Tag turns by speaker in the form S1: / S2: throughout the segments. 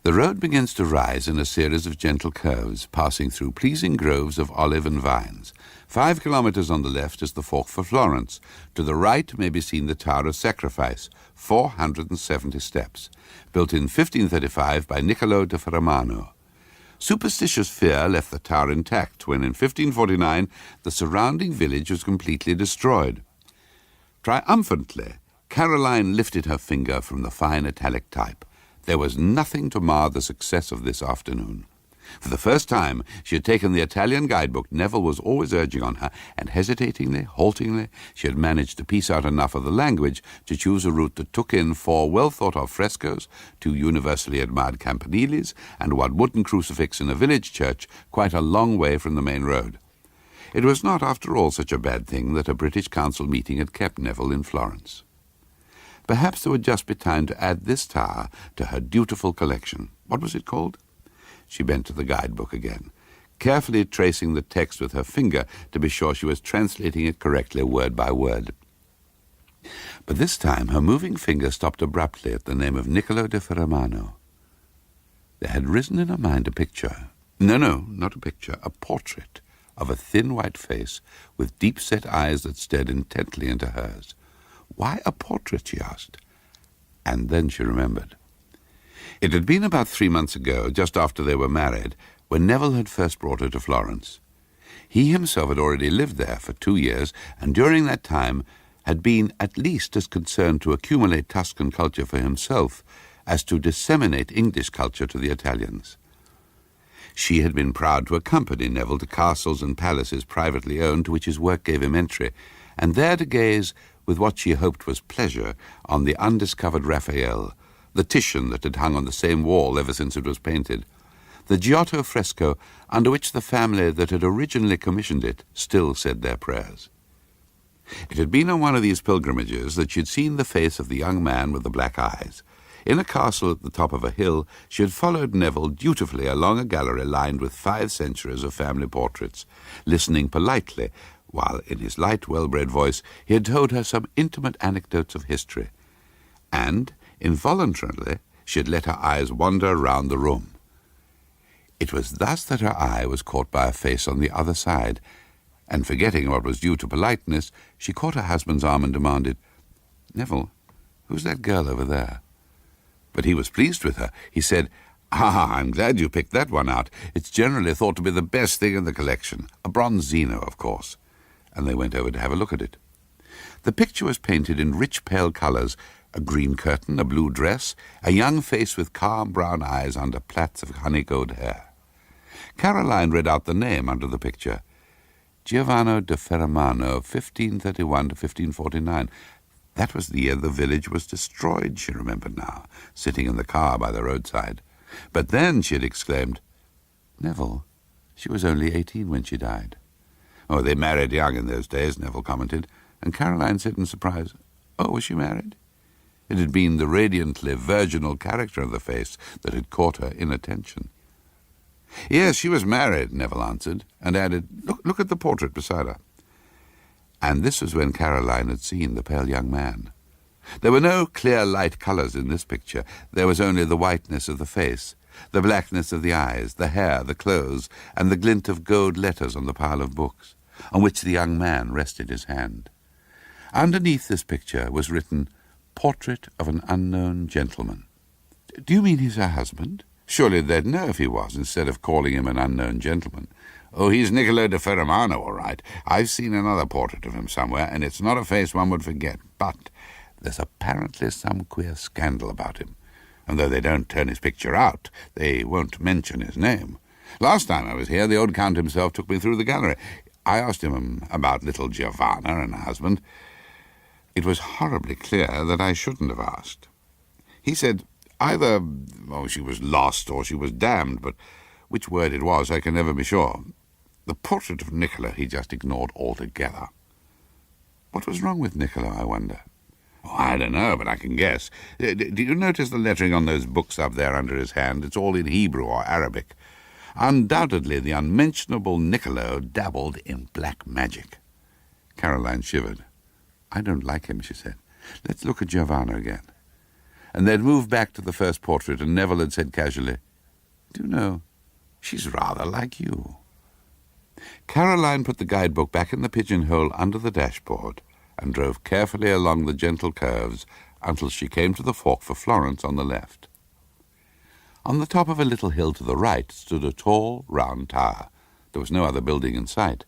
S1: The road begins to rise in a series of gentle curves, passing through pleasing groves of olive and vines. 5 kilometres on the left is the fork for Florence. To the right may be seen the Tower of Sacrifice, 470 steps, built in 1535 by Niccolo da Ferramano. Superstitious fear left the tower intact when in 1549 the surrounding village was completely destroyed. Triumphantly, Caroline lifted her finger from the fine italic type. There was nothing to mar the success of this afternoon. For the first time she had taken the Italian guidebook Neville was always urging on her, and hesitatingly, haltingly, she had managed to piece out enough of the language to choose a route that took in 4 well-thought-of frescoes, 2 universally admired campaniles, and 1 wooden crucifix in a village church quite a long way from the main road. It was not, after all, such a bad thing that a British Council meeting had kept Neville in Florence. Perhaps there would just be time to add this tower to her dutiful collection. What was it called? She bent to the guidebook again, carefully tracing the text with her finger to be sure she was translating it correctly word by word. But this time her moving finger stopped abruptly at the name of Niccolo da Ferramano. There had risen in her mind a picture. No, not a picture, a portrait of a thin white face with deep-set eyes that stared intently into hers. Why a portrait, she asked. And then she remembered. It had been about 3 months ago, just after they were married, when Neville had first brought her to Florence. He himself had already lived there for 2 years, and during that time had been at least as concerned to accumulate Tuscan culture for himself as to disseminate English culture to the Italians. She had been proud to accompany Neville to castles and palaces privately owned to which his work gave him entry, and there to gaze with what she hoped was pleasure on the undiscovered Raphael, the Titian that had hung on the same wall ever since it was painted, the Giotto fresco under which the family that had originally commissioned it still said their prayers. It had been on one of these pilgrimages that she had seen the face of the young man with the black eyes. In a castle at the top of a hill, she had followed Neville dutifully along a gallery lined with 5 centuries of family portraits, listening politely, while in his light, well-bred voice he had told her some intimate anecdotes of history. And, involuntarily, she had let her eyes wander round the room. It was thus that her eye was caught by a face on the other side, and forgetting what was due to politeness, she caught her husband's arm and demanded, "Neville, who's that girl over there?" But he was pleased with her. He said, I'm glad you picked that one out. It's generally thought to be the best thing in the collection. A bronzino, of course." And they went over to have a look at it. The picture was painted in rich pale colours, a green curtain, a blue dress, a young face with calm brown eyes under plaits of honey-gold hair. Caroline read out the name under the picture. Giovanni da Ferramano, 1531 to 1549. That was the year the village was destroyed, she remembered now, sitting in the car by the roadside. But then she had exclaimed, "Neville, she was only 18 when she died." "Oh, they married young in those days," Neville commented, and Caroline said in surprise, "Oh, was she married?" It had been the radiantly virginal character of the face that had caught her inattention. "Yes, she was married," Neville answered, and added, Look at the portrait beside her." And this was when Caroline had seen the pale young man. There were no clear light colours in this picture. There was only the whiteness of the face, the blackness of the eyes, the hair, the clothes, and the glint of gold letters on the pile of books, on which the young man rested his hand. Underneath this picture was written, "Portrait of an unknown gentleman." "Do you mean he's her husband? Surely they'd know if he was, instead of calling him an unknown gentleman." "Oh, he's Niccolo da Ferramano, all right. I've seen another portrait of him somewhere, and it's not a face one would forget. But there's apparently some queer scandal about him, and though they don't turn his picture out, they won't mention his name. Last time I was here, the old Count himself took me through the gallery. I asked him about little Giovanna and her husband. It was horribly clear that I shouldn't have asked. He said either she was lost or she was damned, but which word it was I can never be sure. The portrait of Niccolo he just ignored altogether." "What was wrong with Niccolo, I wonder?" "Oh, I don't know, but I can guess. Do you notice the lettering on those books up there under his hand? It's all in Hebrew or Arabic. Undoubtedly the unmentionable Niccolo dabbled in black magic." Caroline shivered. "I don't like him," she said. "Let's look at Giovanna again." and they'd moved back to the first portrait, and Neville had said casually, "Do you know, she's rather like you." Caroline put the guidebook back in the pigeonhole under the dashboard and drove carefully along the gentle curves until she came to the fork for Florence on the left. On the top of a little hill to the right stood a tall, round tower. There was no other building in sight.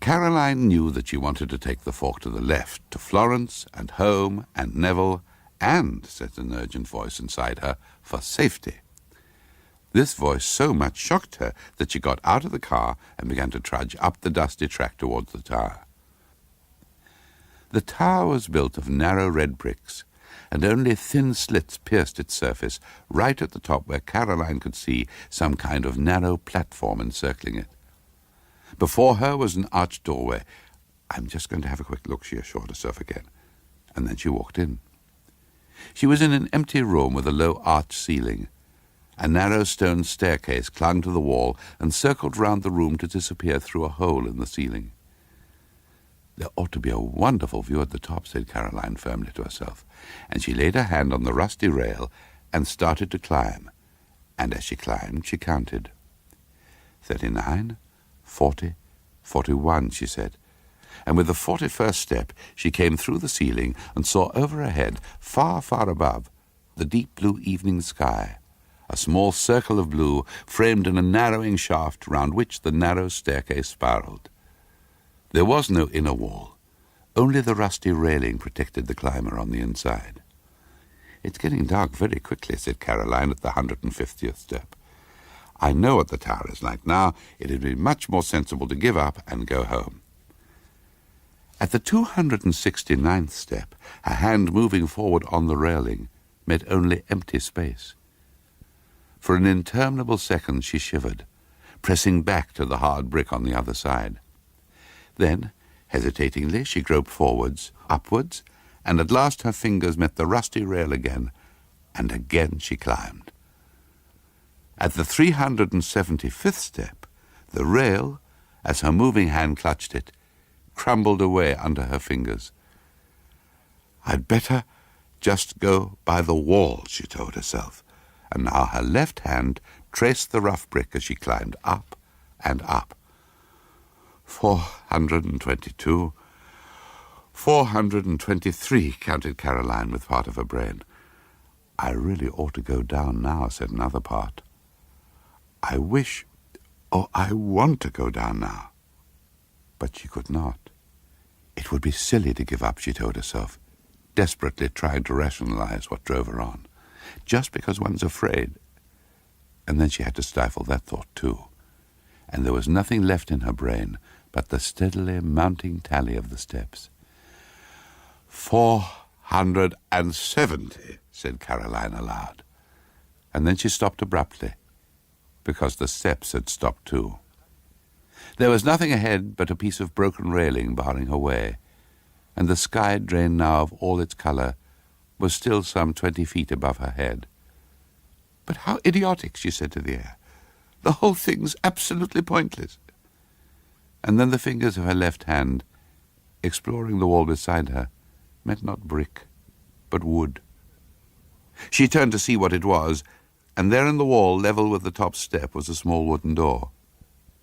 S1: Caroline knew that she wanted to take the fork to the left, to Florence and home and Neville, and, said an urgent voice inside her, for safety. This voice so much shocked her that she got out of the car and began to trudge up the dusty track towards the tower. The tower was built of narrow red bricks, and only thin slits pierced its surface, right at the top where Caroline could see some kind of narrow platform encircling it. Before her was an arched doorway. "I'm just going to have a quick look," she assured herself again, and then she walked in. She was in an empty room with a low arched ceiling. A narrow stone staircase clung to the wall and circled round the room to disappear through a hole in the ceiling. "There ought to be a wonderful view at the top," said Caroline firmly to herself, and she laid her hand on the rusty rail and started to climb. And as she climbed, she counted. 39, 40, 41, she said, and with the 41st step she came through the ceiling and saw over her head, far, far above, the deep blue evening sky, a small circle of blue framed in a narrowing shaft round which the narrow staircase spiraled. There was no inner wall. Only the rusty railing protected the climber on the inside. "It's getting dark very quickly," said Caroline at the 150th step. "I know what the tower is like now. It would be much more sensible to give up and go home." At the 269th step, her hand moving forward on the railing met only empty space. For an interminable second she shivered, pressing back to the hard brick on the other side. Then, hesitatingly, she groped forwards, upwards, and at last her fingers met the rusty rail again, and again she climbed. At the 375th step, the rail, as her moving hand clutched it, crumbled away under her fingers. "I'd better just go by the wall," she told herself, and now her left hand traced the rough brick as she climbed up and up. 422, 423, counted Caroline with part of her brain. "I really ought to go down now," said another part. "I wish, I want to go down now." But she could not. It would be silly to give up, she told herself, desperately trying to rationalize what drove her on. Just because one's afraid. And then she had to stifle that thought too. And there was nothing left in her brain but the steadily mounting tally of the steps. 470, said Caroline aloud. And then she stopped abruptly, because the steps had stopped too. There was nothing ahead but a piece of broken railing barring her way, and the sky, drained now of all its colour, was still some 20 feet above her head. "But how idiotic," she said to the air. "The whole thing's absolutely pointless." And then the fingers of her left hand, exploring the wall beside her, met not brick, but wood. She turned to see what it was, and there in the wall, level with the top step, was a small wooden door.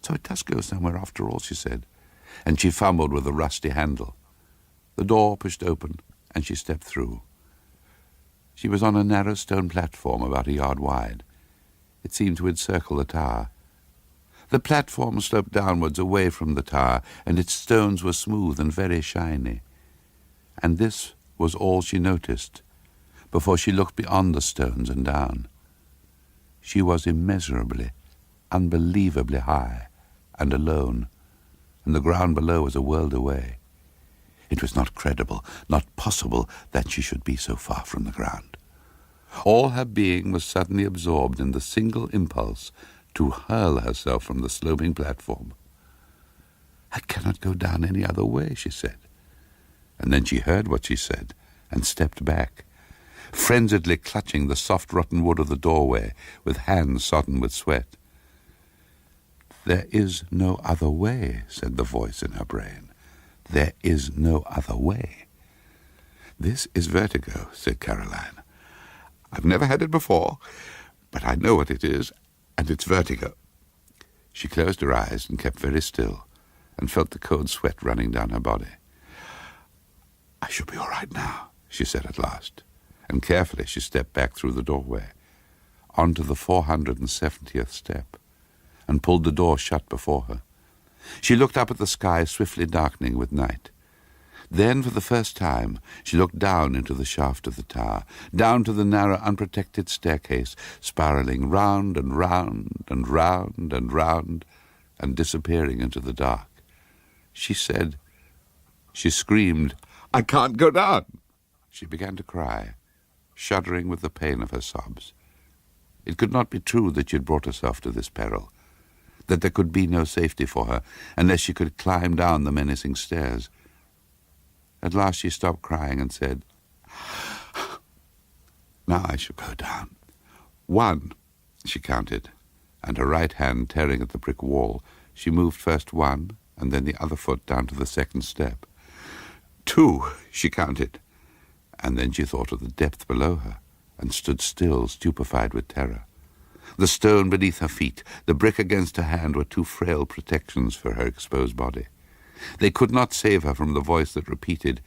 S1: "So it does go somewhere after all," she said, and she fumbled with the rusty handle. The door pushed open, and she stepped through. She was on a narrow stone platform about a yard wide. It seemed to encircle the tower. The platform sloped downwards away from the tower, and its stones were smooth and very shiny. And this was all she noticed, before she looked beyond the stones and down. She was immeasurably, unbelievably high and alone, and the ground below was a world away. It was not credible, not possible, that she should be so far from the ground. All her being was suddenly absorbed in the single impulse to hurl herself from the sloping platform. "I cannot go down any other way," she said. And then she heard what she said and stepped back, frenziedly clutching the soft rotten wood of the doorway with hands sodden with sweat. "There is no other way," said the voice in her brain. "There is no other way." "This is vertigo," said Caroline. I've never had it before, but I know what it is, and it's vertigo." She closed her eyes and kept very still, and felt the cold sweat running down her body. "I shall be all right now," she said at last, and carefully she stepped back through the doorway, onto the 470th step, and pulled the door shut before her. She looked up at the sky swiftly darkening with night. Then, for the first time, she looked down into the shaft of the tower, down to the narrow, unprotected staircase, spiralling round and round and round and round, and disappearing into the dark. She screamed, "I can't go down!" She began to cry, shuddering with the pain of her sobs. It could not be true that she had brought herself to this peril, that there could be no safety for her unless she could climb down the menacing stairs. At last she stopped crying and said, "Now I shall go down. 1, she counted, and her right hand tearing at the brick wall, she moved first one and then the other foot down to the second step. 2, she counted, and then she thought of the depth below her and stood still, stupefied with terror. The stone beneath her feet, the brick against her hand were two frail protections for her exposed body. They could not save her from the voice that repeated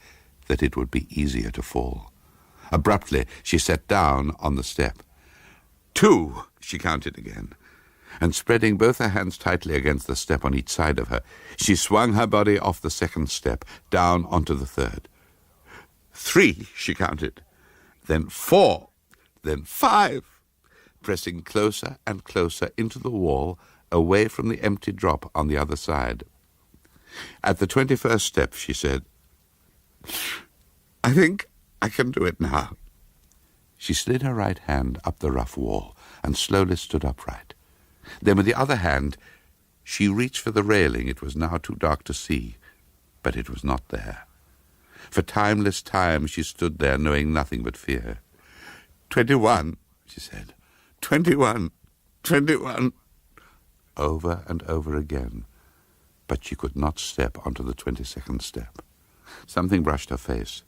S1: that it would be easier to fall. Abruptly, she sat down on the step. 2, she counted again, and spreading both her hands tightly against the step on each side of her, she swung her body off the second step, down onto the third. 3, she counted, then 4, then 5, pressing closer and closer into the wall, away from the empty drop on the other side. At the 21st step, she said, "I think I can do it now." She slid her right hand up the rough wall and slowly stood upright. Then with the other hand, she reached for the railing. It was now too dark to see, but it was not there. For timeless time she stood there, knowing nothing but fear. 21, she said. 21, 21. Over and over again, but she could not step onto the 22nd step. Something brushed her face.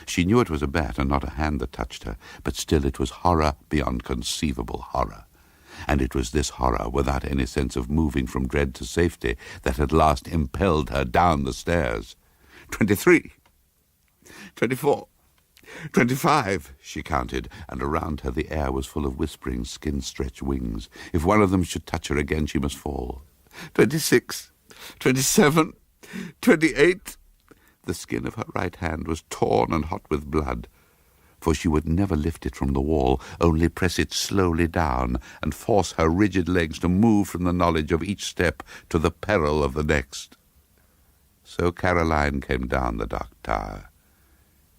S1: She knew it was a bat and not a hand that touched her, but still it was horror beyond conceivable horror. And it was this horror, without any sense of moving from dread to safety, that at last impelled her down the stairs. 23, 24, 25, she counted, and around her the air was full of whispering, skin-stretched wings. If one of them should touch her again, she must fall. 26, 27, 28. The skin of her right hand was torn and hot with blood, for she would never lift it from the wall, only press it slowly down and force her rigid legs to move from the knowledge of each step to the peril of the next. So Caroline came down the dark tower.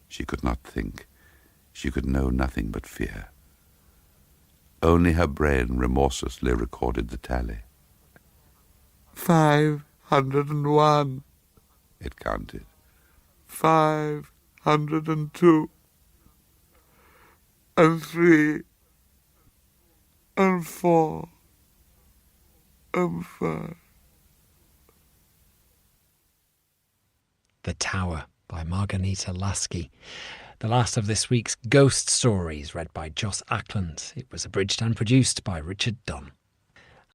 S1: She could not think. She could know nothing but fear. Only her brain remorselessly recorded the tally. 501, it counted. 502, and 3, and 4, and 5.
S2: The Tower by Margharita Laski. The last of this week's Ghost Stories, read by Joss Ackland. It was abridged and produced by Richard Dunn.